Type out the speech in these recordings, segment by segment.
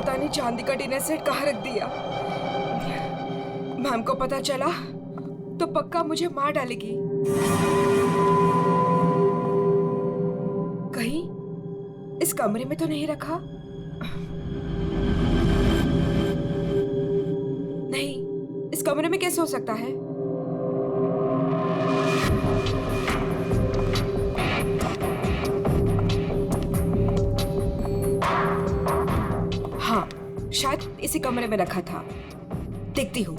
पता नहीं चांदी का डिनर सेट कहाँ रख दिया। मैम को पता चला तो पक्का मुझे मार डालेगी। कहीं इस कमरे में तो नहीं रखा? नहीं, इस कमरे में कैसे हो सकता है? हाँ, शायद इसी कमरे में रखा था। देखती हूँ।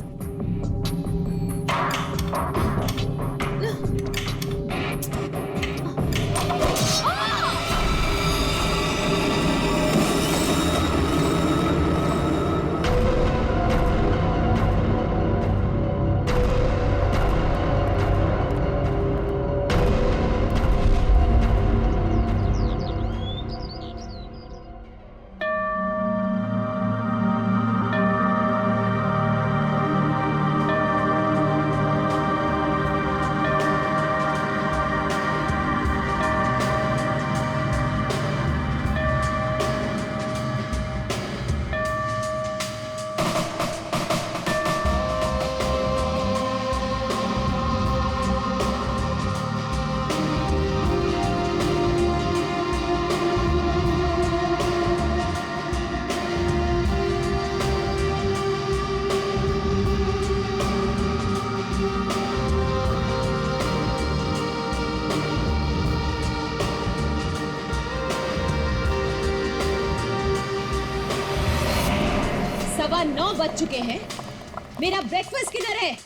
सवा 9 बज चुके हैं। मेरा ब्रेकफास्ट किधर है?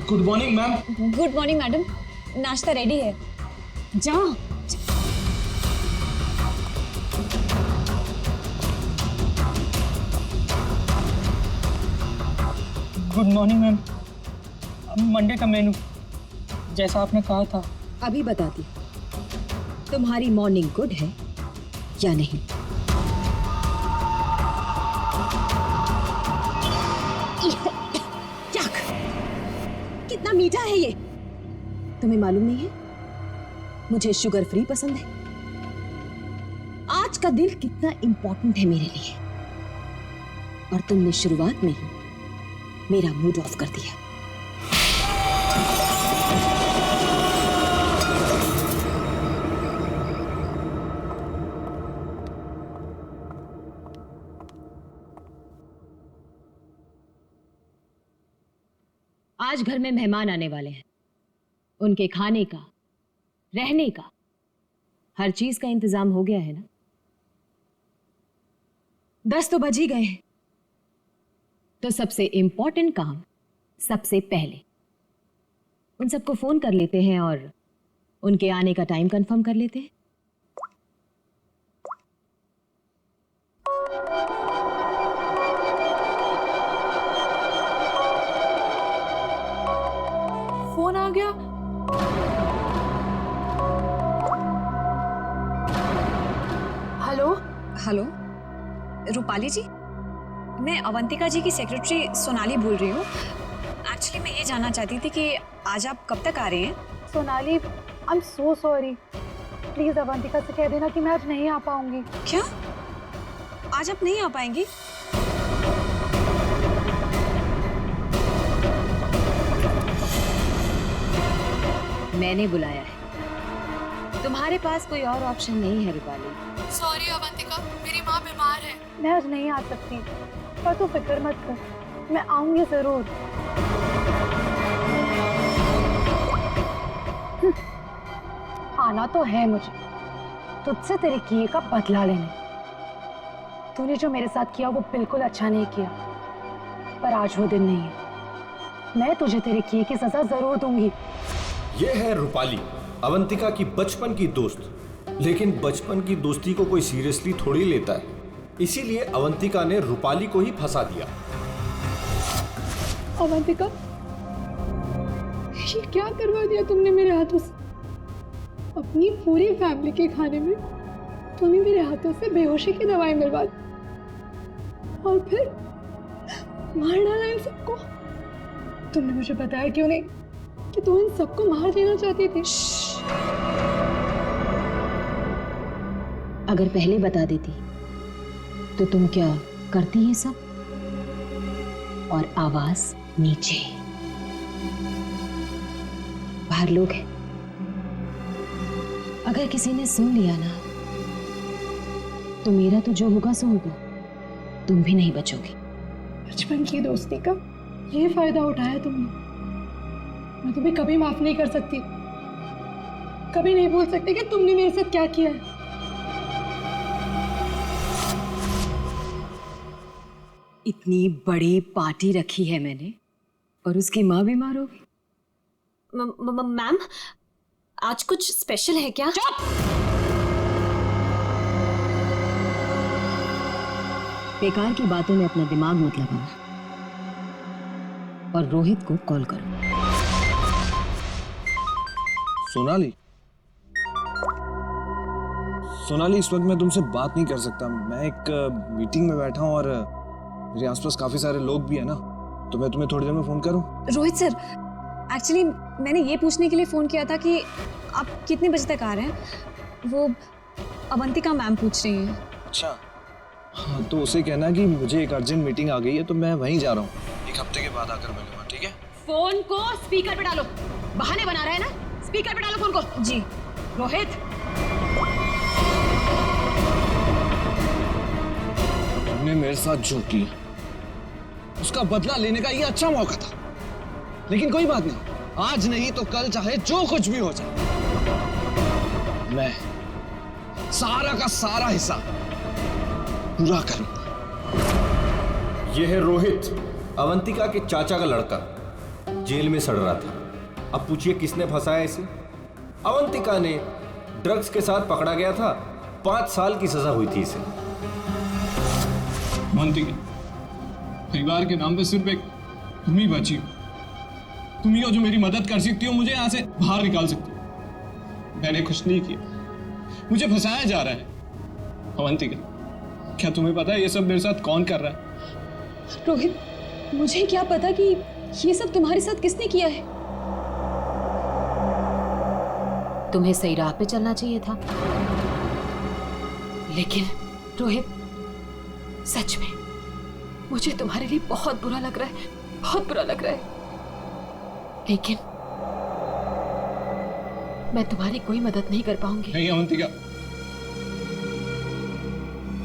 Good morning ma'am. Good morning madam, नाश्ता रेडी है, जाओ। Good morning ma'am. मंडे का मेनू जैसा आपने कहा था। अभी बताती तुम्हारी मॉर्निंग गुड है या नहीं। कितना मीठा है ये, तुम्हें मालूम नहीं है? मुझे शुगर फ्री पसंद है। आज का दिन कितना इंपॉर्टेंट है मेरे लिए, और तुमने शुरुआत में ही मेरा मूड ऑफ कर दिया। आज घर में मेहमान आने वाले हैं। उनके खाने का, रहने का, हर चीज का इंतजाम हो गया है ना? 10 तो बज ही गए हैं। तो सबसे इंपॉर्टेंट काम सबसे पहले उन सबको फोन कर लेते हैं और उनके आने का टाइम कंफर्म कर लेते हैं। फोन आ गया। हेलो हेलो, रूपाली जी, मैं अवंतिका जी की सेक्रेटरी सोनाली बोल रही हूँ। एक्चुअली मैं ये जानना चाहती थी कि आज आप कब तक आ रहे हैं? Sonali, I am so sorry. Please Avantika से कह देना कि मैं आज नहीं आ पाऊंगी। क्या? आज आप नहीं आ पाएंगी? मैंने बुलाया है, तुम्हारे पास कोई और ऑप्शन नहीं है रूपाली। सॉरी अवंतिका, मेरी माँ बीमार है, मैं आज नहीं आ सकती। पर तू फिक्र मत कर, मैं आऊंगी जरूर। आना तो है मुझे, तुझसे तेरे किए का बदला लेने। तूने जो मेरे साथ किया वो बिल्कुल अच्छा नहीं किया, पर आज वो दिन नहीं है। मैं तुझे तेरे किए की सजा जरूर दूंगी। ये है रूपाली, अवंतिका की बचपन की दोस्त। लेकिन बचपन की दोस्ती को कोई सीरियसली थोड़ी लेता है, इसीलिए अवंतिका ने रूपाली को ही फंसा दिया। अवंतिका, ये क्या करवा दिया तुमने मेरे हाथों से? अपनी पूरी फैमिली के खाने में तूने मेरे हाथों से बेहोशी की दवाई मिलवा दी और फिर मार डाला इन सबको। तुमने मुझे बताया क्यों नहीं कि तू इन सबको मार देना चाहती थी? अगर पहले बता देती तो तुम क्या करती ये सब? और आवाज नीचे, बाहर लोग हैं, अगर किसी ने सुन लिया ना तो मेरा तो जो होगा सो होगा, तुम भी नहीं बचोगे। बचपन की दोस्ती का ये फायदा उठाया तुमने। मैं तुम्हें कभी माफ नहीं कर सकती, कभी नहीं भूल सकती कि तुमने मेरे साथ क्या किया है। इतनी बड़ी पार्टी रखी है मैंने और उसकी माँ बीमार हो गई। मैम, आज कुछ स्पेशल है क्या? बेकार की बातों में अपना दिमाग मत लगाना और रोहित को कॉल करो। सोनाली, सोनाली, इस वक्त मैं तुमसे बात नहीं कर सकता। मैं एक मीटिंग में बैठा हूँ और मेरे आसपास काफी सारे लोग भी है ना, तो मैं तुम्हें थोड़ी देर में फोन करूँ? रोहित सर, एक्चुअली मैंने ये पूछने के लिए फ़ोन किया था कि आप कितने बजे तक आ रहे हैं। वो अवंतिका मैम पूछ रही हैं। अच्छा, हाँ, तो उसे कहना कि मुझे एक अर्जेंट मीटिंग आ गई है, तो मैं वहीं जा रहा हूँ। एक हफ्ते के बाद आकर मिलूंगा, ठीक है? फोन को स्पीकर पे डालो। बहाने बना रहा है ना, स्पीकर पे डालो फोन को। जी। रोहित, तुमने मेरे साथ जो किया उसका बदला लेने का ये अच्छा मौका था, लेकिन कोई बात नहीं, आज नहीं तो कल चाहे जो कुछ भी हो जाए, मैं सारा का सारा हिसाब पूरा करूंगा। यह है रोहित, अवंतिका के चाचा का लड़का, जेल में सड़ रहा था। अब पूछिए किसने फंसाया इसे? अवंतिका ने। ड्रग्स के साथ पकड़ा गया था, 5 साल की सजा हुई थी इसे। अवंतिका, परिवार के नाम पे सिर्फ एक तुम ही बची हो। तुम ही हो जो मेरी मदद कर सकती हो, मुझे यहाँ से बाहर निकाल सकती हो। मैंने कुछ नहीं किया, मुझे फंसाया जा रहा है। अवंतिका, क्या तुम्हें पता है ये सब मेरे साथ कौन कर रहा है? रोहित, मुझे क्या पता कि ये सब तुम्हारे साथ किसने किया है। तुम्हें सही राह पे चलना चाहिए था, लेकिन रोहित, सच में मुझे तुम्हारे लिए बहुत बुरा लग रहा है, बहुत बुरा लग रहा है, लेकिन मैं तुम्हारी कोई मदद नहीं कर पाऊंगी। नहीं अवंतिका,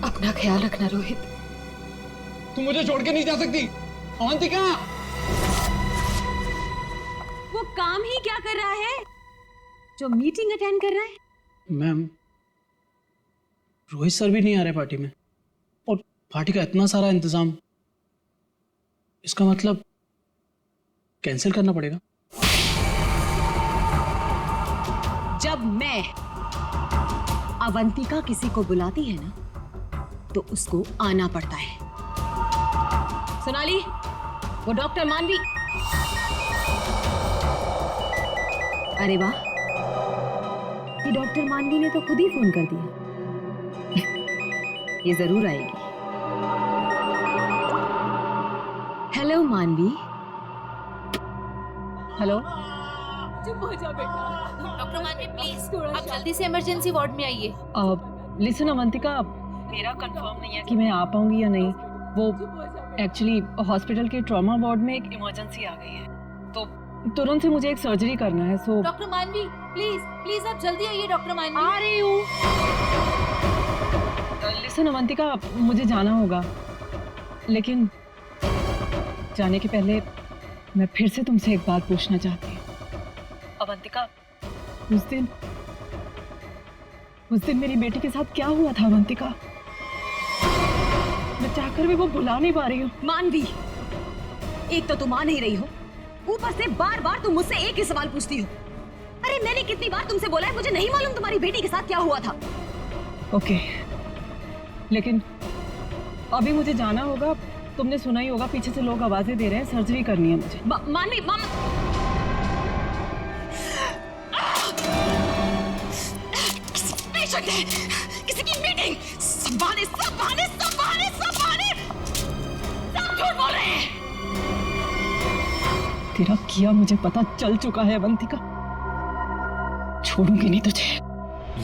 अपना ख्याल रखना रोहित। तुम मुझे छोड़ के नहीं जा सकती। अवंतिका, वो काम ही क्या कर रहा है जो मीटिंग अटेंड कर रहा है? मैम, रोहित सर भी नहीं आ रहे पार्टी में, और पार्टी का इतना सारा इंतजाम, इसका मतलब कैंसिल करना पड़ेगा। जब मैं अवंतिका किसी को बुलाती है ना तो उसको आना पड़ता है। सोनाली, वो डॉक्टर मानवी। अरे वाह, ये डॉक्टर मानवी ने तो खुद ही फोन कर दिया। ये जरूर आएगी। हेलो मानवी। हेलो। चुप हो जा बेटा। डॉक्टर मानवी प्लीज आप जल्दी से इमरजेंसी वार्ड में आइए। लिसन अवंतिका, मेरा कंफर्म नहीं है कि मैं आ पाऊंगी या नहीं। वो एक्चुअली हॉस्पिटल के ट्रॉमा वार्ड में एक इमरजेंसी आ गई है, तो तुरंत से मुझे एक सर्जरी करना है। सो डॉक्टर मानवी प्लीज प्लीज आप जल्दी आइए। डॉक्टर मानवी आ रही हूँ। लिसन अवंतिका, मुझे जाना होगा, लेकिन जाने के पहले मैं फिर से तुमसे एक बात पूछना चाहती हूँ। अवंतिका, उस दिन मेरी बेटी के साथ क्या हुआ था? अवंतिका, मैं चाहकर भी वो भुला नहीं पा रही हूँ। मानवी, एक तो तुम आ नहीं रही हो, ऊपर से बार बार तुम मुझसे एक ही सवाल पूछती हो। अरे मैंने कितनी बार तुमसे बोला है, मुझे नहीं मालूम तुम्हारी बेटी के साथ क्या हुआ था। ओके, लेकिन अभी मुझे जाना होगा। तुमने सुना ही होगा, पीछे से लोग आवाजें दे रहे हैं, सर्जरी करनी है मुझे। मानवी, किसी पेशेंट है, किसी की मीटिंग। सब बहाने, सब बहाने, सब बहाने, सब बहाने, सब झूठ बोल रहे हैं। तेरा किया मुझे पता चल चुका है अवंतिका, छोड़ूंगी नहीं तुझे।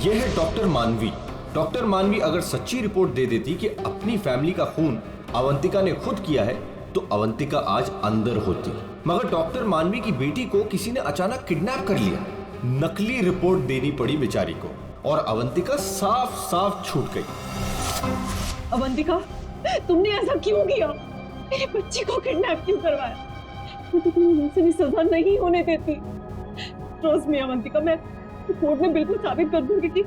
यह है डॉक्टर मानवी। डॉक्टर मानवी अगर सच्ची रिपोर्ट दे देती कि अपनी फैमिली का खून अवंतिका ने खुद किया है तो अवंतिका आज अंदर होती, मगर डॉक्टर मानवी की बेटी को किसी ने अचानक किडनैप कर लिया। नकली रिपोर्ट देनी पड़ी बेचारी को और अवंतिका साफ साफ छूट गई। अवंतिका, तुमने ऐसा क्यों किया? मेरे बच्चे को किडनैप क्यों करवाया? मैं तो तुम्हें वैसे भी सजा नहीं होने देती। ट्रस्ट मी अवंतिका, मैं कोर्ट में बिल्कुल साबित कर दूंगी कि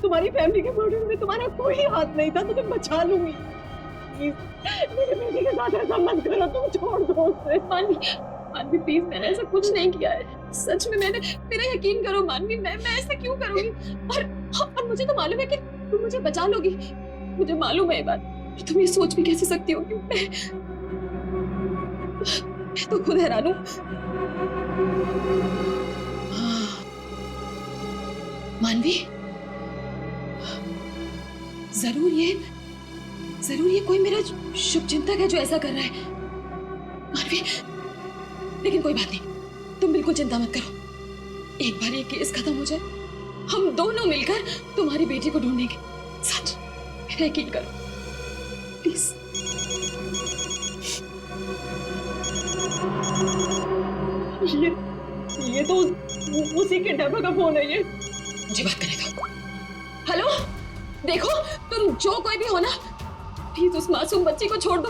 तुम्हारी फैमिली के मर्डर में तुम्हारा कोई हाथ नहीं था। तुम्हें बचा लूंगी। प्लीज मेरे बेटे के साथ ऐसा मत करो, तुम छोड़ दो उसे। मानवी प्लीज, मैंने ऐसा कुछ नहीं किया है। सच में मेरा यकीन करो मानवी, मैं ऐसा क्यों करूंगी? और मुझे तो मालूम है कि तुम मुझे बचा लोगी। मुझे मालूम है ये बात। तुम ये सोच भी कैसे सकती हो कि मैं तो खुद हैरान हूं। मानवी, जरूर ये कोई मेरा शुभचिंतक है जो ऐसा कर रहा है। मानवी, लेकिन कोई बात नहीं, तुम बिल्कुल चिंता मत करो। एक बार ये केस खत्म हो जाए, हम दोनों मिलकर तुम्हारी बेटी को ढूंढेंगे। सच, मेरा यकीन करो प्लीज। ये तो उसी के डब्बा का फोन है। ये मुझे बात करने दो। हेलो, देखो तुम जो कोई भी हो ना, प्लीज उस मासूम बच्ची को छोड़ दो।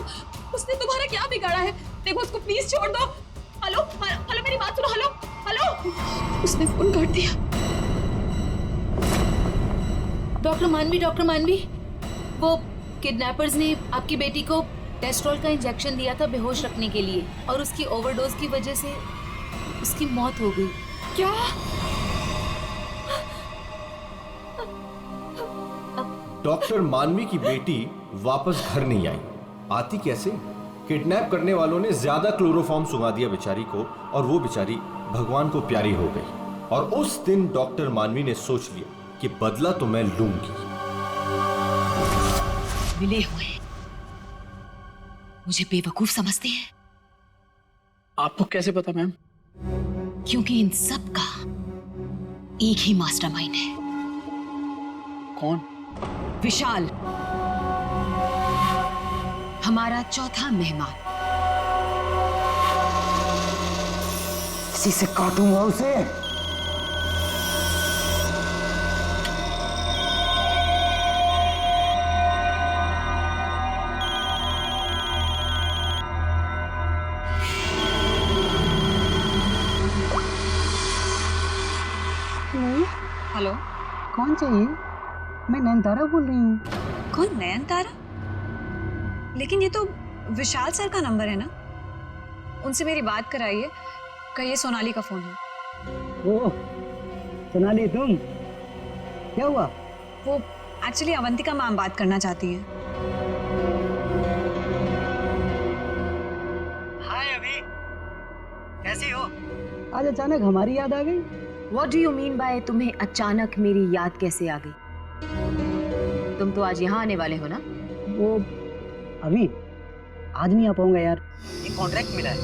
उसने तुम्हारा क्या बिगाड़ा है? देखो उसको प्लीज छोड़ दो। हेलो हेलो, मेरी बात सुनो। हेलो हेलो, उसने फोन काट दिया। डॉक्टर मानवी, वो किडनैपर्स ने आपकी बेटी को टेस्ट्रोल का इंजेक्शन दिया था बेहोश रखने के लिए, और उसकी ओवरडोज की वजह से उसकी मौत हो गई। क्या? डॉक्टर मानवी की बेटी वापस घर नहीं आई। आती कैसे? किडनैप करने वालों ने ज्यादा क्लोरोफॉर्म सुंघा दिया बेचारी को और वो बेचारी भगवान को प्यारी हो गई। और उस दिन डॉक्टर मानवी ने सोच लिया कि बदला तो मैं लूंगी। मिले हुए मुझे बेवकूफ समझते हैं। आपको कैसे पता मैम? क्योंकि इन सब का एक ही मास्टरमाइंड है। कौन? विशाल, हमारा चौथा मेहमान। इसी से काटूंगा उसे। हेलो, कौन चाहिए? मैं नयनतारा बोल रही हूँ। कौन? नयनतारा? लेकिन ये तो विशाल सर का नंबर है ना, उनसे मेरी बात कराइए। कहिए सोनाली का फोन है। ओह सोनाली, तुम? क्या हुआ? वो एक्चुअली अवंतिका मैम बात करना चाहती है। हाय अभी, कैसी हो? आज अचानक हमारी याद आ गई। What do you mean by तुम्हें अचानक मेरी याद कैसे आ गई? तुम तो आज यहाँ आने वाले हो ना? वो अभी आज नहीं आ पाऊंगा यार, एक कॉन्ट्रैक्ट मिला है,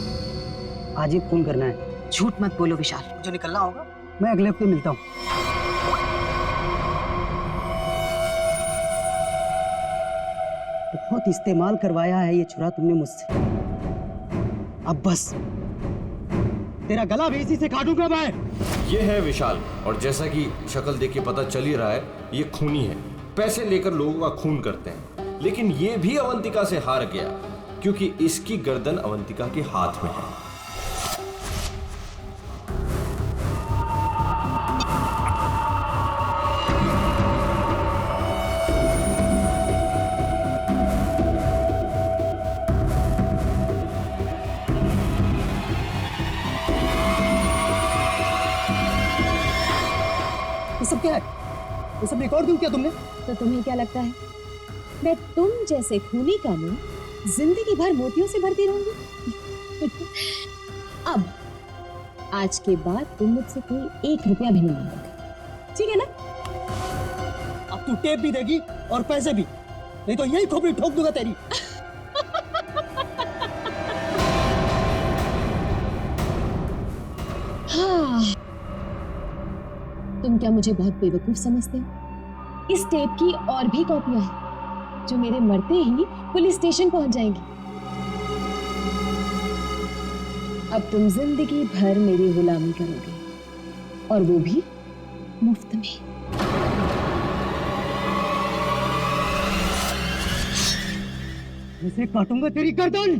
आज ही फोन करना है। झूठ मत बोलो विशाल। जो निकलना होगा मैं अगले हफ्ते मिलता हूँ। बहुत इस्तेमाल करवाया है ये छुरा तुमने मुझसे, अब बस तेरा गला भी इसी से काटूंगा मैं। ये है विशाल, और जैसा कि शक्ल देख के पता चल ही रहा है, ये खूनी है। पैसे लेकर लोगों का खून करते हैं, लेकिन ये भी अवंतिका से हार गया क्योंकि इसकी गर्दन अवंतिका के हाथ में है। ये सब क्या है? ये सब रिकॉर्ड क्यों किया तुमने? तो तुम्हें क्या लगता है मैं तुम जैसे खूनी का मुंह जिंदगी भर मोतियों से भरती रहूंगी? अब आज के बाद तुम मुझसे कोई 1 रुपया भी नहीं मांगोगे, ठीक है ना? अब तू टेप भी देगी और पैसे भी, नहीं तो यही खोपड़ी ठोक दूंगा तेरी। हाँ, तुम क्या मुझे बहुत बेवकूफ समझते हो? इस टेप की और भी कॉपियां हैं जो मेरे मरते ही पुलिस स्टेशन पहुंच जाएंगी। अब तुम जिंदगी भर मेरी गुलामी करोगे, और वो भी मुफ्त में। इसे काटूंगा तेरी गर्दन।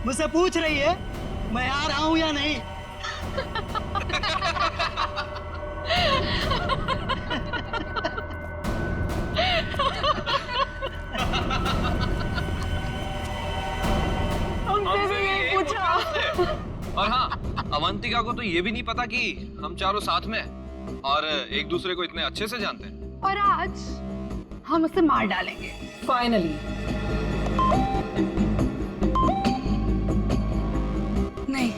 मुझसे पूछ रही है मैं आ रहा हूं या नहीं? हमसे भी यही पूछा। और हाँ, अवंतिका को तो ये भी नहीं पता कि हम चारों साथ में हैं और एक दूसरे को इतने अच्छे से जानते हैं। और आज हम उसे मार डालेंगे। फाइनली। नहीं,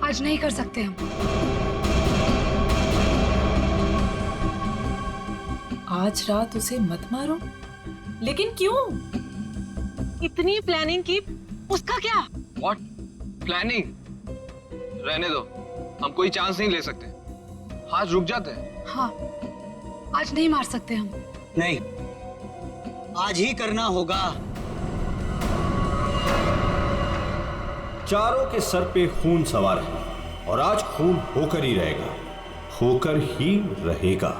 आज नहीं कर सकते हम। आज रात उसे मत मारो। लेकिन क्यों? इतनी प्लानिंग की, उसका क्या? What? प्लानिंग? रहने दो, हम कोई चांस नहीं ले सकते। आज रुक जाते हैं। हाँ, आज नहीं मार सकते हम। नहीं, आज ही करना होगा। चारों के सर पे खून सवार है और आज खून होकर ही रहेगा, होकर ही रहेगा।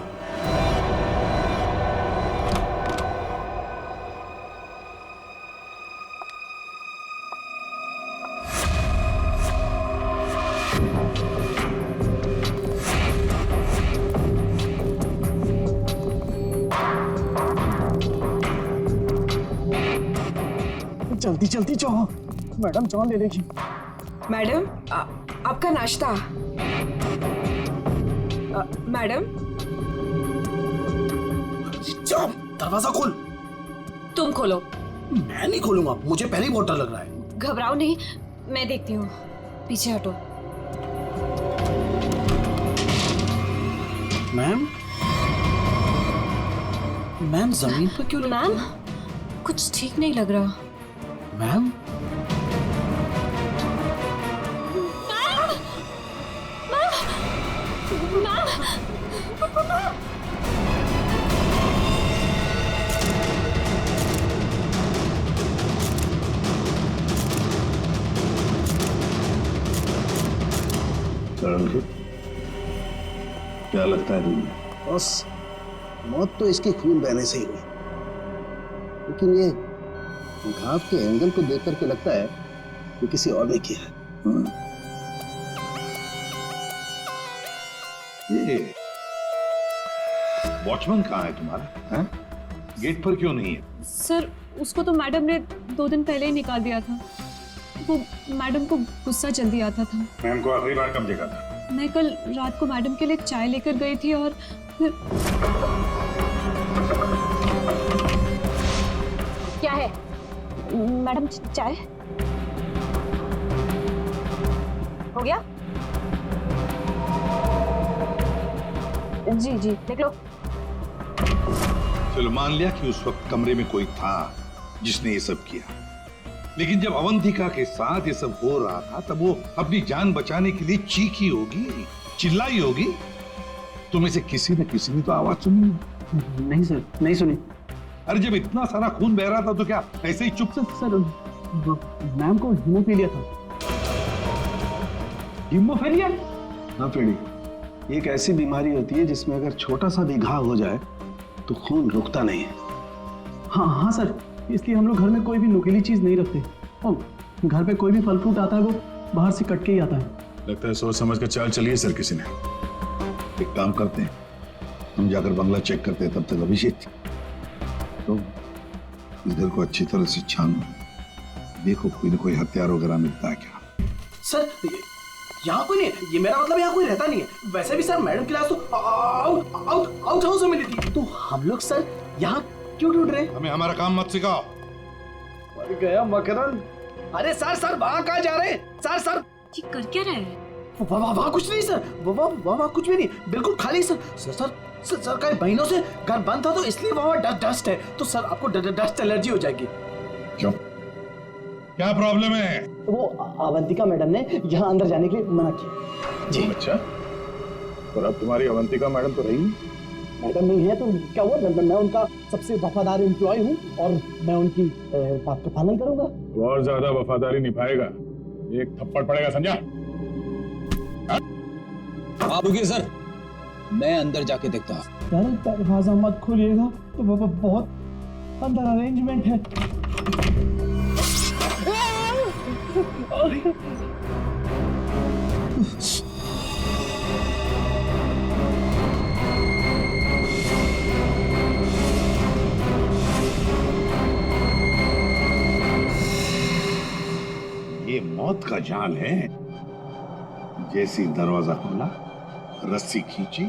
जल्दी जल्दी जाओ, मैडम जान ले लेगी। मैडम, आपका नाश्ता। मैडम, जाओ, दरवाजा खोल। तुम खोलो। मैं नहीं खोलूंगा, मुझे पहले ही बहुत डर लग रहा है। घबराओ नहीं, मैं देखती हूँ। पीछे हटो। मैम, मैम जमीन पर क्यों? मैम, कुछ ठीक नहीं लग रहा। मैम, क्या लगता है तुम्हें? बस मौत तो इसके खून बहने से ही हुई, लेकिन ये घाव के एंगल को देख करके लगता है कि किसी और ने किया है। ये वॉचमैन कहाँ है तुम्हारा? हैं? गेट पर क्यों नहीं है? सर, उसको तो मैडम ने 2 दिन पहले ही निकाल दिया था। वो मैडम को गुस्सा जल्दी आता था। मैम को आखिरी बार कब देखा था? मैं कल रात को मैडम के लिए चाय लेकर गई थी और फिर... क्या है मैडम? चाय हो गया? जी जी, देख लो। चलो मान लिया कि उस वक्त कमरे में कोई था जिसने ये सब किया, लेकिन जब अवंतिका के साथ ये सब हो रहा था तब वो अपनी जान बचाने के लिए चीखी होगी, चिल्लाई होगी। तुम्हें से किसी न किसी ने तो आवाज सुनी? नहीं सर, नहीं सुनी। अरे जब इतना सारा खून बह रहा था तो क्या ऐसे ही चुप? सर, मैम को हीमोफीलिया था। हीमोफीलिया? हाँ फेड़ी, एक ऐसी बीमारी होती है जिसमें अगर छोटा सा भी घाव हो जाए तो खून रुकता नहीं है। हाँ हाँ सर, इसलिए हम लोग घर में कोई भी नुकीली चीज नहीं रखते और घर पे कोई भी फल फ्रूट आता है वो बाहर से कट के ही आता है। लगता है सोच समझ कर चाल चलिए सर किसी ने। एक काम करते हैं, हम जाकर बंगला चेक करते हैं, तब तक अभिषेक तो इधर को अच्छी तरह से छानो, देखो कोई न कोई हथियार वगैरह मिलता है क्या। सर यहाँ कोई नहीं है, ये मेरा मतलब यहाँ कोई रहता नहीं है। वैसे भी सर मैडम की लाश तो आउट हाउस में मिली थी। तो हम लोग सर यहाँ क्यों ढूंढ रहे? हमें हमारा काम मत सिखाओ। मर गया मकरंद। अरे सर सर वहाँ कहाँ जा रहे हैं? सर सर ये कर क्या रहे हैं? वहाँ कुछ नहीं सर, वहाँ कुछ भी नहीं, बिल्कुल खाली सर। सर कई महीनों से घर बंद था तो इसलिए वहाँ डस्ट है, तो सर आपको डस्ट एलर्जी हो जाएगी। क्यों, क्या प्रॉब्लम है? वो अवंतिका मैडम ने यहाँ अंदर जाने के लिए मना किया जी। अच्छा, पर अब तुम्हारी अवंतिका मैडम तो रही मैडम नहीं है तो क्या हुआ, मैं उनका सबसे वफादार एम्प्लॉय हूँ और मैं उनकी बात का पालन करूंगा। तो और ज्यादा वफादारी निभाएगा, एक थप्पड़ पड़ेगा, समझा? आप रुकिए सर, मैं अंदर जाके देखता हूँ। यार दरवाजा मत खोलिएगा, तो बहुत अंदर अरेंजमेंट है। ये मौत का जाल है। जैसी दरवाजा खोला, रस्सी खींची,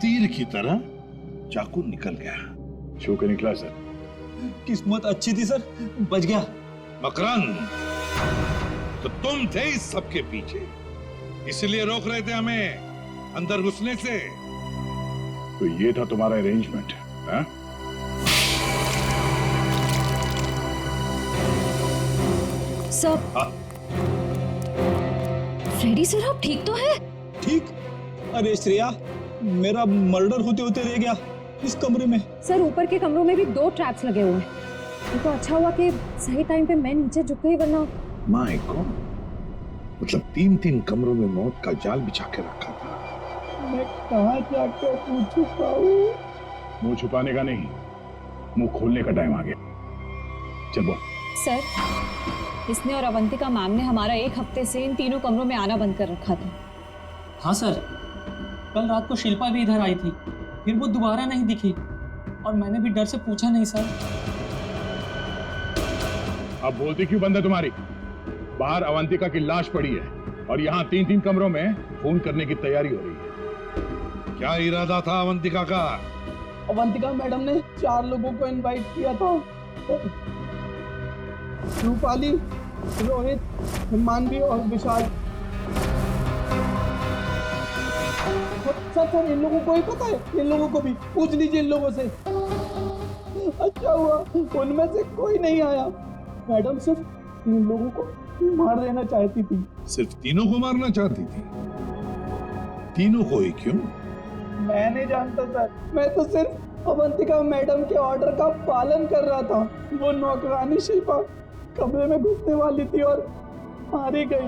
तीर की तरह चाकू निकल गया। छू के निकला सर। किस्मत अच्छी थी सर, बच गया। मकरंद, तो तुम थे इस सबके पीछे, इसलिए रोक रहे थे हमें अंदर घुसने से। तो ये था तुम्हारा अरेंजमेंट, हाँ? सर, फ्रेडी सर आप ठीक तो है? ठीक? अरे श्रेया, मेरा मर्डर होते होते रह गया इस कमरे में। सर ऊपर के कमरों में भी 2 ट्रैप्स लगे हुए हैं। ये तो अच्छा हुआ कि सही टाइम पे मैं नीचे झुक गई, वरना माय गॉड, मतलब 3 कमरों में मौत का जाल बिछा के रखा था। मैं कहाँ जाकर मुंह छुपाऊं? मुंह छुपाने का नहीं, मुंह खोलने का टाइम आ गया। चल बोल। सर, इसने और अवंतिका मैम ने हमारा 1 हफ्ते से इन तीनों कमरों में आना बंद कर रखा था। हाँ सर, कल रात को शिल्पा भी इधर आई थी, फिर वो दोबारा नहीं दिखी और मैंने भी डर से पूछा नहीं सर। अब बोलती क्यों बंद है तुम्हारी? बाहर अवंतिका की लाश पड़ी है और यहाँ 3 कमरों में फोन करने की तैयारी हो रही है। क्या इरादा था अवंतिका का? अवंतिका मैडम ने 4 लोगों को इनवाइट किया था। रूपाली, रोहित, मानवी और विशाल। सर इन लोगों को ही पता है, इन लोगों को भी पूछ लीजिए इन लोगों से। अच्छा हुआ उनमें से कोई नहीं आया। मैडम सिर्फ इन लोगों को मार देना चाहती थी। सिर्फ तीनों को मारना चाहती थी? तीनों को ही क्यों? मैं नहीं जानता सर, मैं तो सिर्फ अवंतिका मैडम के ऑर्डर का पालन कर रहा था। वो नौकरानी शिल्पा कमरे में घुसने वाली थी और मारी गई।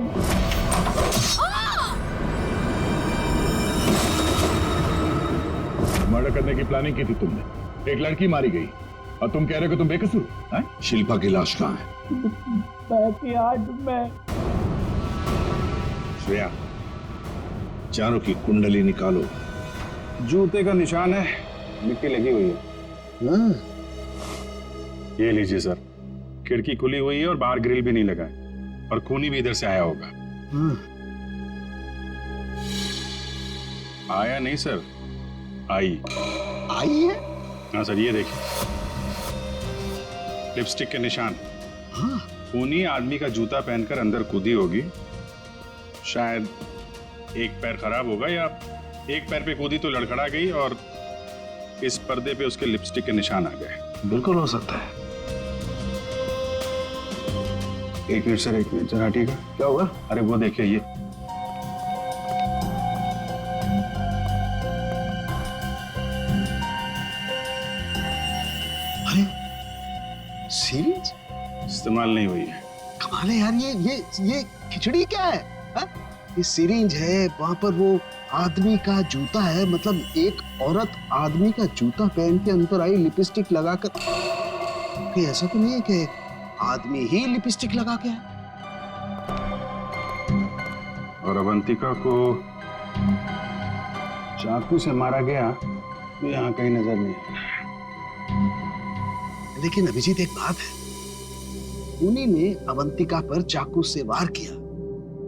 मर्डर करने की प्लानिंग की थी तुमने, एक लड़की मारी गई और तुम कह रहे हो कि तुम बेकसूर हैं? शिल्पा की लाश कहाँ है? बैकयार्ड में। श्रेया, चारों की कुंडली निकालो। जूते का निशान है, मिट्टी लगी हुई है। ये लीजिए सर, खिड़की खुली हुई है और बाहर ग्रिल भी नहीं लगा है और खूनी भी इधर से आया होगा। आया नहीं सर, आई है? हाँ सर, ये देखिए लिपस्टिक के निशान। खूनी आदमी का जूता पहनकर अंदर कूदी होगी। शायद एक पैर खराब होगा या एक पैर पे कूदी तो लड़खड़ा गई और इस पर्दे पे उसके लिपस्टिक के निशान आ गए। बिल्कुल हो सकता है। एक मिनट सर, एक मिनट सर, हटिएगा। क्या हुआ? अरे वो देखिए, ये सीरीज इस्तेमाल नहीं हुई है। कमाल है यार, ये खिचड़ी क्या है? हा? ये सिरिंज है, वहां पर वो आदमी का जूता है, मतलब एक औरत आदमी का जूता पहन के अंदर आई लिपस्टिक लगाकर। कहीं ऐसा तो नहीं है कि आदमी ही लिपस्टिक लगा के आया? और अवंतिका को चाकू से मारा गया तो यहाँ कहीं नजर नहीं। लेकिन अभिजीत एक बात है, उन्हीं ने अवंतिका पर चाकू से वार किया,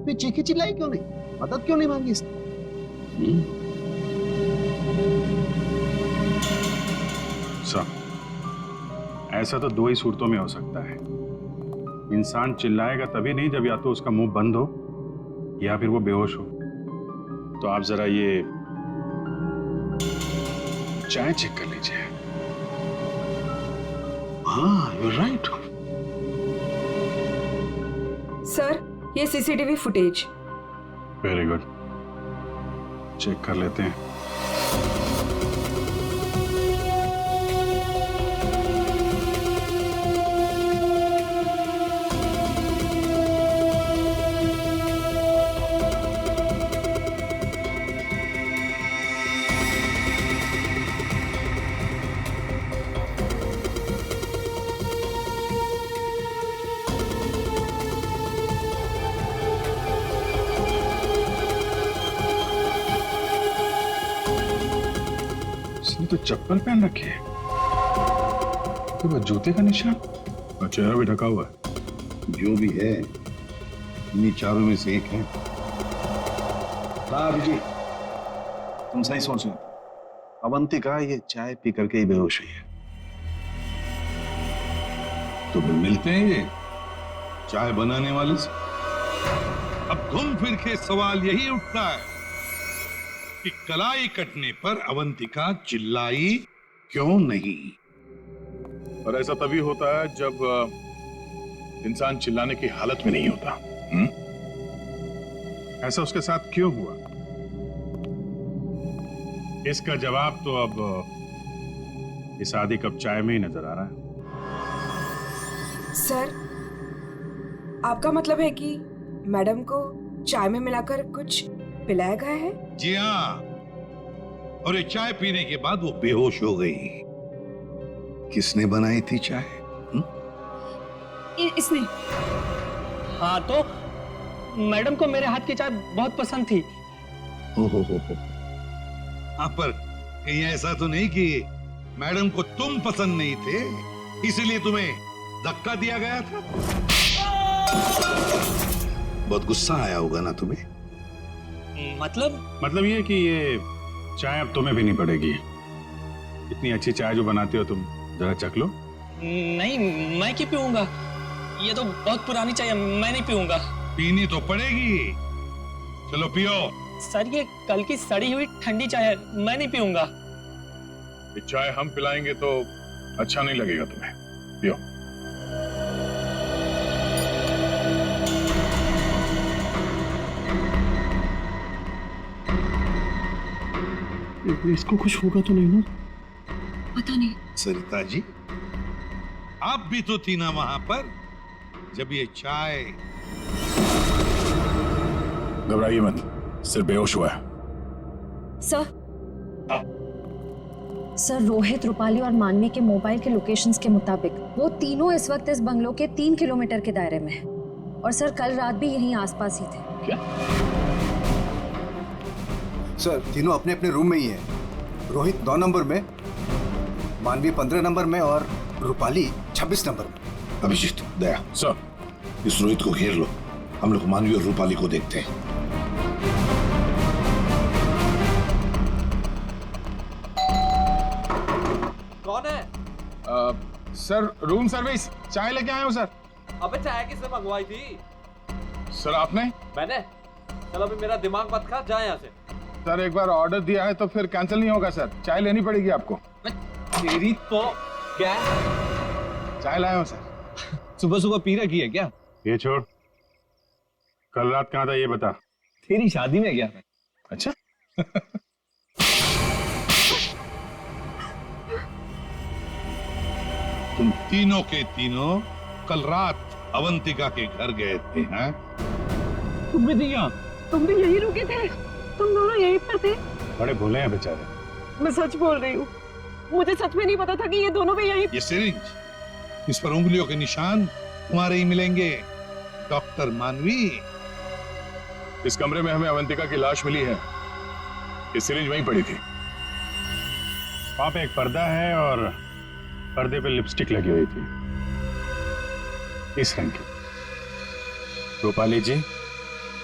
तो चीखी चिल्लाई क्यों नहीं? मदद क्यों नहीं मांगी इसने? ऐसा तो दो ही सूरतों में हो सकता है। इंसान चिल्लाएगा तभी नहीं जब या तो उसका मुंह बंद हो या फिर वो बेहोश हो। तो आप जरा ये चाय चेक कर लीजिए। हाँ, यू राइट। सर, ये CCTV footage. Very good, check कर लेते हैं। इसने तो चप्पल पहन रखी है, तो वो जूते का निशान और चेहरा भी ढका हुआ है। जो भी है, इन्हीं चारों में से एक है। अभिजीत, तुम सही सोच रहे हो। अवंतिका ये चाय पी करके ही बेहोश हुई है। तो फिर मिलते हैं ये चाय बनाने वाले से। अब घूम फिर के सवाल यही उठता है कि कलाई कटने पर अवंतिका चिल्लाई क्यों नहीं? और ऐसा तभी होता है जब इंसान चिल्लाने की हालत में नहीं होता। ऐसा उसके साथ क्यों हुआ? इसका जवाब तो अब इस आधी कप चाय में ही नजर आ रहा है। सर, आपका मतलब है कि मैडम को चाय में मिलाकर कुछ पिलाया गया है? जी हाँ, और ये चाय पीने के बाद वो बेहोश हो गई। किसने बनाई थी चाय? इसने। हाँ, तो मैडम को मेरे हाथ की चाय बहुत पसंद थी। हो। हाँ, पर कहीं ऐसा तो नहीं कि मैडम को तुम पसंद नहीं थे इसीलिए तुम्हें धक्का दिया गया था? बहुत गुस्सा आया होगा ना तुम्हें? मतलब ये कि ये चाय अब तुम्हें भी नहीं पड़ेगी। इतनी अच्छी चाय जो बनाते हो तुम, जरा चख लो। नहीं, मैं क्यों पीऊंगा? ये तो बहुत पुरानी चाय है, मैं नहीं पीऊंगा। पीनी तो पड़ेगी, चलो पियो। सर, ये कल की सड़ी हुई ठंडी चाय है, मैं नहीं पीऊंगा। ये चाय हम पिलाएंगे तो अच्छा नहीं लगेगा तुम्हें। पियो। इसको कुछ होगा तो नहीं ना? पता नहीं। सरिता जी, आप भी तो थी ना वहां पर जब ये चाय। घबराइए मत, सिर्फ बेहोश हुआ है। सर, रोहित, रूपाली और मानवी के मोबाइल के लोकेशंस के मुताबिक वो तीनों इस वक्त इस बंगलो के 3 किलोमीटर के दायरे में हैं। और सर, कल रात भी यहीं आसपास ही थे। क्या? सर, तीनों अपने अपने रूम में ही हैं। रोहित 9 नंबर में, मानवी 15 नंबर में और रूपाली 26 नंबर में। अभिजीत, दया, सर, इस रोहित को घेर लो। हम लोग मानवी और रूपाली को देखते हैं। कौन है? सर, रूम सर्विस, चाय लेके आए हो सर। अबे चाय किसने मंगवाई थी? सर, आपने? मैंने? चलो अभी मेरा दिमाग मत खा, जा यहाँ से। सर, एक बार ऑर्डर दिया है तो फिर कैंसिल नहीं होगा सर। चाय लेनी पड़ेगी आपको। तेरी तो क्या? चाय लाया हूँ सर। सुबह सुबह पी रखी है क्या? ये छोड़, कल रात कहाँ था ये बता। तेरी शादी में गया था। अच्छा। तुम तीनों के तीनों कल रात अवंतिका के घर गए थे, हैं? तुम भी थी यहाँ? तुम भी यही रुके थे? तुम दोनों यहीं पर थे? बड़े भोले हैं बेचारे। मैं सच बोल रही हूँ, मुझे सच में नहीं पता था कि ये दोनों भी यहीं। ये सिरिंज, इस पर उंगलियों के निशान तुम्हारे ही मिलेंगे, डॉक्टर मानवी। इस कमरे में हमें अवंतिका की लाश मिली है। ये सिरिंज वहीं पड़ी थी। वहां पे एक पर्दा है और पर्दे पे लिपस्टिक लगी हुई थी, इस रंग की। रूपाली जी,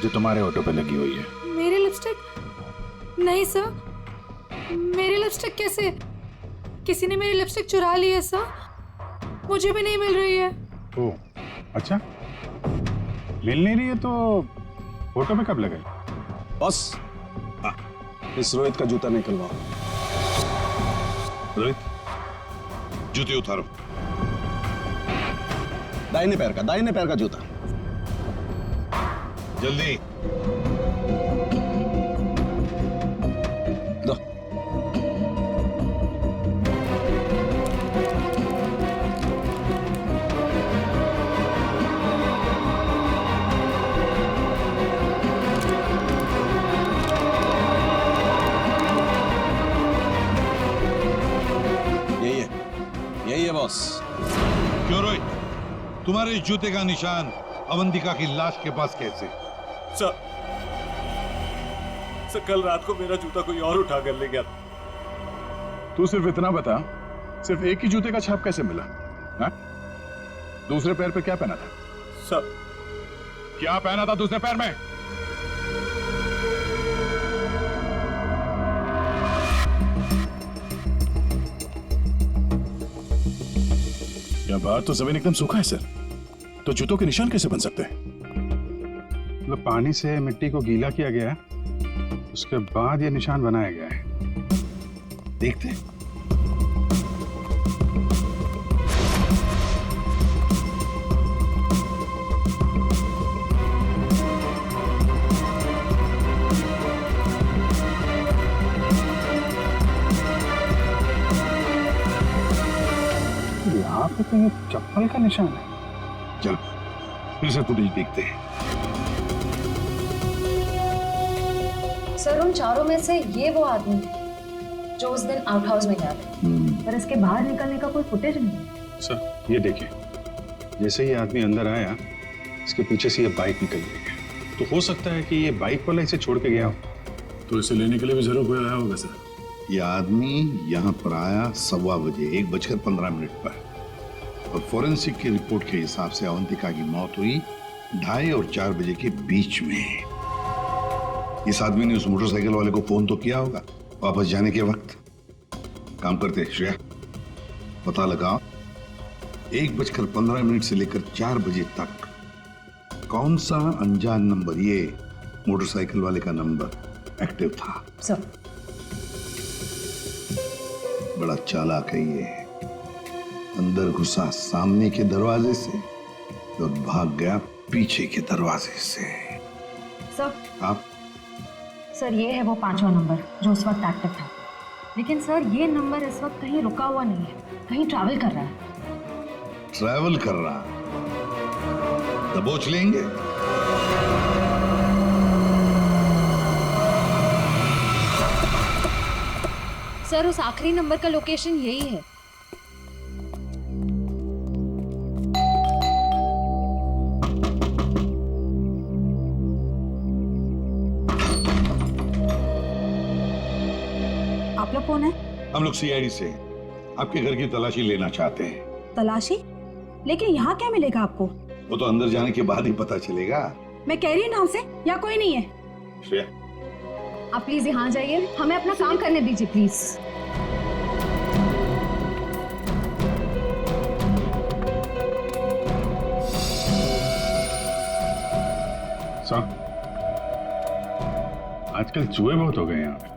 जो तुम्हारे ऑटो पे लगी हुई है। मेरी लिपस्टिक? नहीं सर, मेरी लिपस्टिक कैसे? किसी ने मेरी लिपस्टिक चुरा ली है सर। मुझे भी नहीं मिल रही है। ओ, अच्छा, मिल नहीं रही है तो फोटो पे कब लगाई? बॉस, इस रोहित का जूता निकलवाओ। रोहित, जूते उतारो। दाहिने पैर का जूता। जल्दी। दो। यही है बॉस। क्यों रोहित, तुम्हारे इस जूते का निशान अवंतिका की लाश के पास कैसे? सर, कल रात को मेरा जूता कोई और उठा कर ले गया। तू सिर्फ इतना बता, सिर्फ एक ही जूते का छाप कैसे मिला? हा? दूसरे पैर पे क्या पहना था? सर, क्या पहना था दूसरे पैर में? क्या बाहर तो जमीन एकदम सूखा है सर, तो जूतों के निशान कैसे बन सकते हैं? मतलब पानी से मिट्टी को गीला किया गया है, उसके बाद ये निशान बनाया गया है। देखते हैं। यहाँ पे तो ये चप्पल का निशान है। चलो फिर से फुटेज देखते हैं। सर, उन चारों में से ये वो आदमी है जो उस दिन आउट हाउस में गया था, पर इसके बाहर निकलने का कोई फुटेज नहीं है। सर, ये देखिए, जैसे ही आदमी अंदर आया, इसके पीछे से ये बाइक निकल गई है। तो हो सकता है कि ये बाइक वाला इसे छोड़ के गया हो। तो इसे लेने के लिए भी जरूर कोई आया होगा सर। ये आदमी यहाँ पर आया 1:15 बजे, 1:15 पर, और फोरेंसिक की रिपोर्ट के हिसाब से अवंतिका की मौत हुई 2:30 और 4 बजे के बीच में। इस आदमी ने उस मोटरसाइकिल वाले को फोन तो किया होगा वापस जाने के वक्त। काम करते श्रेया, पता लगाओ 1:15 से लेकर 4 बजे तक कौन सा अनजान नंबर, ये मोटरसाइकिल वाले का नंबर एक्टिव था। सर, बड़ा चालाक है ये। अंदर घुसा सामने के दरवाजे से और भाग गया पीछे के दरवाजे से। सर, आप? सर, ये है वो 5वां नंबर जो उस वक्त एक्टिव था। लेकिन सर, ये नंबर इस वक्त कहीं रुका हुआ नहीं है, कहीं ट्रैवल कर रहा है। ट्रैवल कर रहा? दबोच लेंगे। सर, उस आखिरी नंबर का लोकेशन यही है। आप लोग कौन है? हम लोग सीआईडी से आपके घर की तलाशी लेना चाहते हैं। तलाशी? लेकिन यहाँ क्या मिलेगा आपको? वो तो अंदर जाने के बाद ही पता चलेगा। मैं कह रही हूँ ना उसे, यहाँ कोई नहीं है। श्रेया, आप प्लीज यहाँ जाइए, हमें अपना काम करने दीजिए प्लीज। साहब, आजकल चूहे बहुत हो गए यहाँ पे।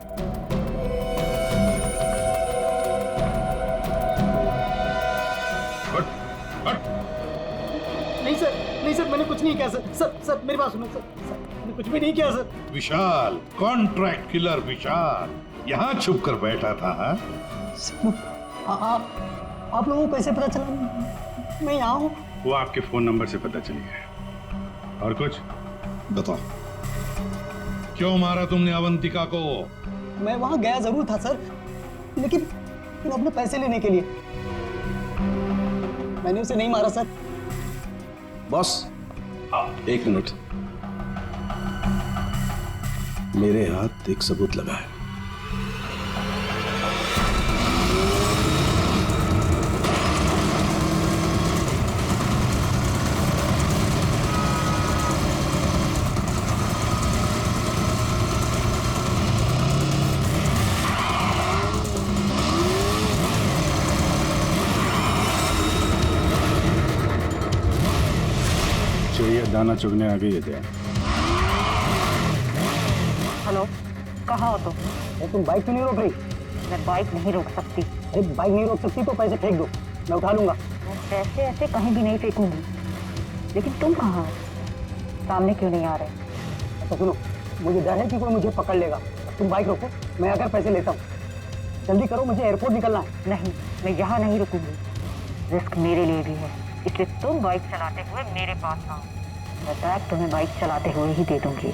नहीं सर, मैंने कुछ नहीं किया सर। सर, मेरी बात सुनो सर, मैंने कुछ भी नहीं किया सर। विशाल, कॉन्ट्रैक्ट किलर विशाल, यहाँ छुप कर बैठा था। आप लोगों को कैसे पता चला मैं यहाँ हूँ? वो आपके फोन नंबर से पता चली है। और कुछ बताओ, क्यों मारा तुमने अवंतिका को? मैं वहाँ गया जरूर था सर, लेकिन अपने पैसे लेने के लिए। मैंने उसे नहीं मारा सर। Boss, 1 minute. मेरे हाथ एक सबूत लगा है। चाहिए दाना चुगने आ गई है क्या? हेलो, कहाँ हो तुम? तुम बाइक क्यों नहीं रोक रही? मैं बाइक नहीं रोक सकती। अरे बाइक नहीं रोक सकती तो पैसे फेंक दो, मैं उठा लूंगा। मैं पैसे ऐसे कहीं भी नहीं फेंकूंगी। लेकिन तुम कहाँ हो? सामने क्यों नहीं आ रहे? अच्छा सुनो, मुझे डर है कि कोई मुझे पकड़ लेगा। तुम बाइक रोको, मैं आकर पैसे लेता हूँ। जल्दी करो, मुझे एयरपोर्ट निकलना है। नहीं, मैं यहाँ नहीं रुकूंगी। रिस्क मेरे लिए भी है, इसलिए तुम बाइक चलाते हुए मेरे पास आओ। मैं बैग तुम्हें बाइक चलाते हुए ही दे दूंगी।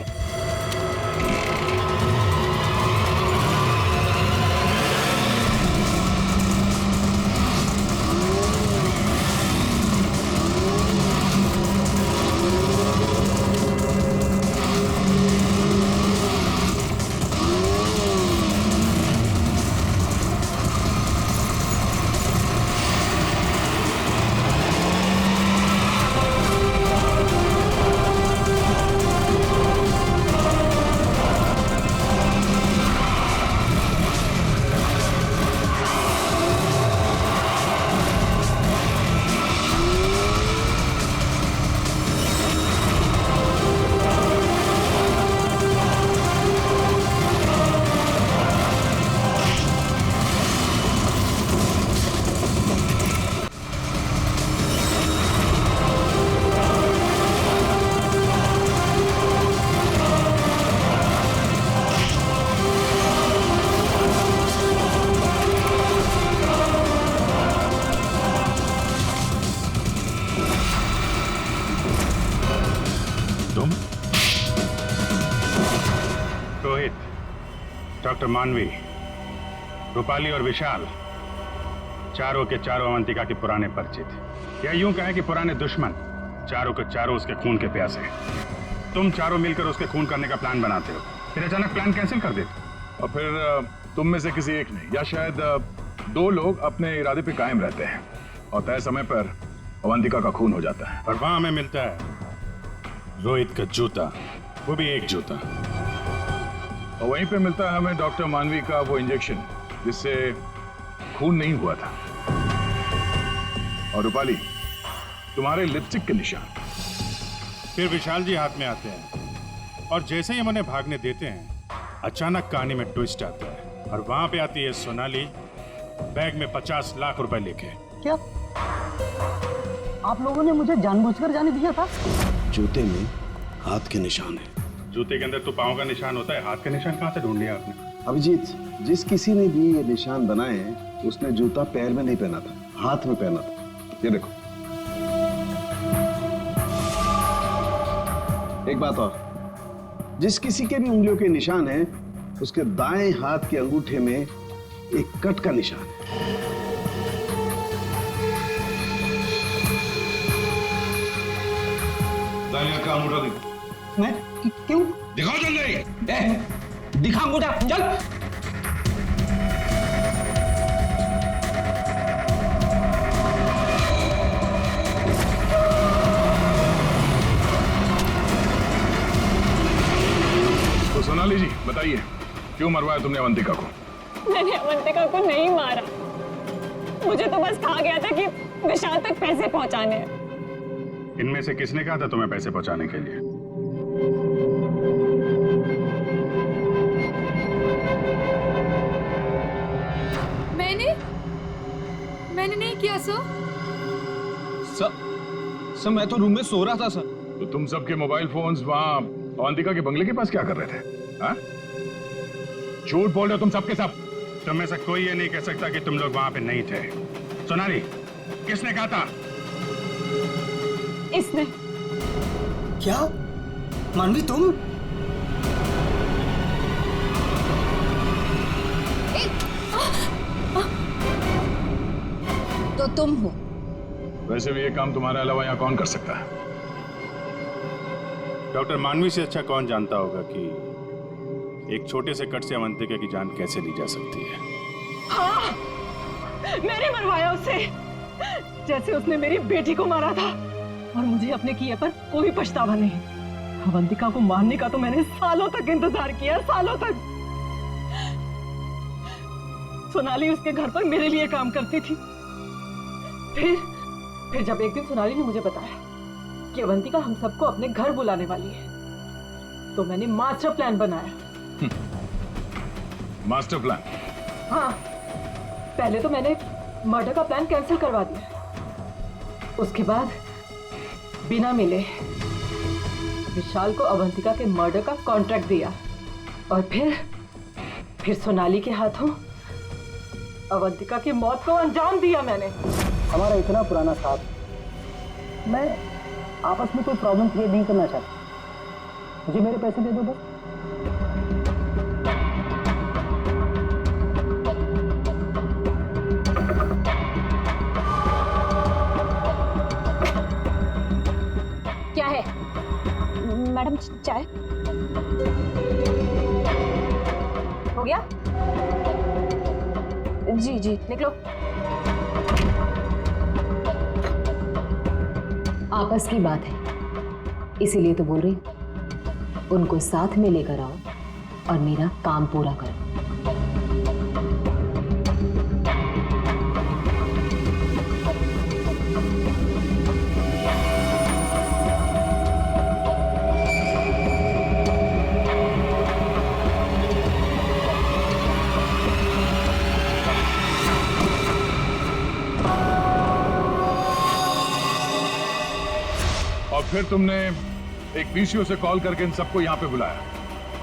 डॉक्टर मानवी, रूपाली और विशाल, चारों के चारों अवंतिका के पुराने परिचित, या यूं कहें कि पुराने दुश्मन। चारों के चारों उसके खून के प्यासे। तुम चारों मिलकर उसके खून करने का प्लान बनाते हो, फिर अचानक प्लान कैंसिल कर देते हो। और फिर तुम में से किसी एक ने या शायद दो लोग अपने इरादे पे कायम रहते हैं और तय समय पर अवंतिका का खून हो जाता है। और वहां हमें मिलता है रोहित का जूता, वो भी एक जूता। और वहीं पे मिलता है हमें डॉक्टर मानवी का वो इंजेक्शन जिससे खून नहीं हुआ था। और रूपाली, तुम्हारे लिपस्टिक के निशान। फिर विशाल जी हाथ में आते हैं और जैसे ही हम उन्हें भागने देते हैं, अचानक कहानी में ट्विस्ट आता है और वहां पे आती है सोनाली, बैग में 50 लाख रुपए लेके। क्या आप लोगों ने मुझे जानबूझकर जाने दिया था? जूते में हाथ के निशान है। जूते के अंदर तो पाँव का निशान होता है, हाथ का निशान कहाँ से ढूंढ लिया आपने? अभिजीत, जिस किसी ने भी ये निशान बनाए हैं, उसने जूता पैर में नहीं पहना था, हाथ में पहना था। ये देखो। एक बात और, जिस किसी के भी उंगलियों के निशान हैं, उसके दाएं हाथ के अंगूठे में एक कट का निशान है। दाहिने का अंगूठा दिखा। मैं क्यों? दिखाओ जल्दी। दिखा अंगूठा, चल। तो सोनाली जी बताइए, क्यों मरवाया तुमने अवंतिका को? मैंने अवंतिका को नहीं मारा, मुझे तो बस कहा गया था कि विशाल तक पैसे पहुंचाने हैं। इनमें से किसने कहा था तुम्हें पैसे पहुंचाने के लिए? मैंने नहीं किया सर। सर मैं तो रूम में सो रहा था सर। तो तुम सबके मोबाइल फोन्स वहां अवंतिका के बंगले के पास क्या कर रहे थे? हाँ? झूठ बोल रहे हो तुम सबके सब। तुम में से कोई ये नहीं कह सकता कि तुम लोग वहां पे नहीं थे। सोनाली, किसने कहा था? इसने। क्या? मानवी तुम? तो तुम हो। वैसे भी ये काम तुम्हारे अलावा यहाँ कौन कर सकता है? डॉक्टर मानवी से अच्छा कौन जानता होगा कि एक छोटे से कट से अवंतिका की जान कैसे ली जा सकती है। हाँ, मैंने मरवाया उसे, जैसे उसने मेरी बेटी को मारा था। और मुझे अपने किए पर कोई पछतावा नहीं। अवंतिका को मारने का तो मैंने सालों तक इंतजार किया, सालों तक। सोनाली उसके घर पर मेरे लिए काम करती थी। फिर जब एक दिन सोनाली ने मुझे बताया कि अवंतिका हम सबको अपने घर बुलाने वाली है, तो मैंने मास्टर प्लान बनाया। Master plan? हाँ, पहले तो मैंने मर्डर का प्लान कैंसिल करवा दिया। उसके बाद बिना मिले विशाल को अवंतिका के मर्डर का कॉन्ट्रैक्ट दिया और फिर सोनाली के हाथों अवंतिका की मौत को अंजाम दिया मैंने। हमारा इतना पुराना साथ, मैं आपस में कोई प्रॉब्लम क्रिएट नहीं करना चाहता। मुझे मेरे पैसे दे दो बस। क्या है मैडम? चाय हो गया? जी जी, निकलो। आपस की बात है, इसीलिए तो बोल रही हूं, उनको साथ में लेकर आओ और मेरा काम पूरा करो। और फिर तुमने एक पीसीओ से कॉल करके इन सबको यहाँ पे बुलाया,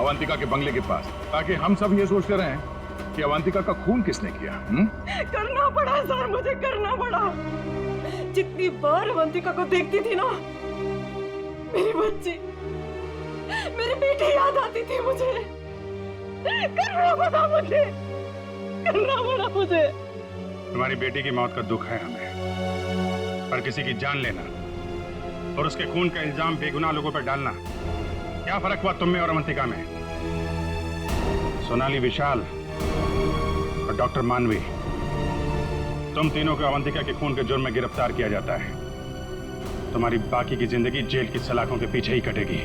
अवंतिका के बंगले के पास, ताकि हम सब ये सोचते रहें कि अवंतिका का खून किसने किया। करना पड़ा सर, मुझे करना पड़ा। जितनी बार अवंतिका को देखती थी ना, मेरी बच्ची, मेरी बेटी याद आती थी मुझे। करना पड़ा मुझे, करना पड़ा मुझे। तुम्हारी बेटी की मौत का दुख है हमें, पर किसी की जान लेना और उसके खून का इल्जाम बेगुनाह लोगों पर डालना, क्या फर्क हुआ तुम में और अवंतिका में? सोनाली, विशाल और डॉक्टर मानवी, तुम तीनों को अवंतिका के खून के जुर्म में गिरफ्तार किया जाता है। तुम्हारी बाकी की जिंदगी जेल की सलाखों के पीछे ही कटेगी।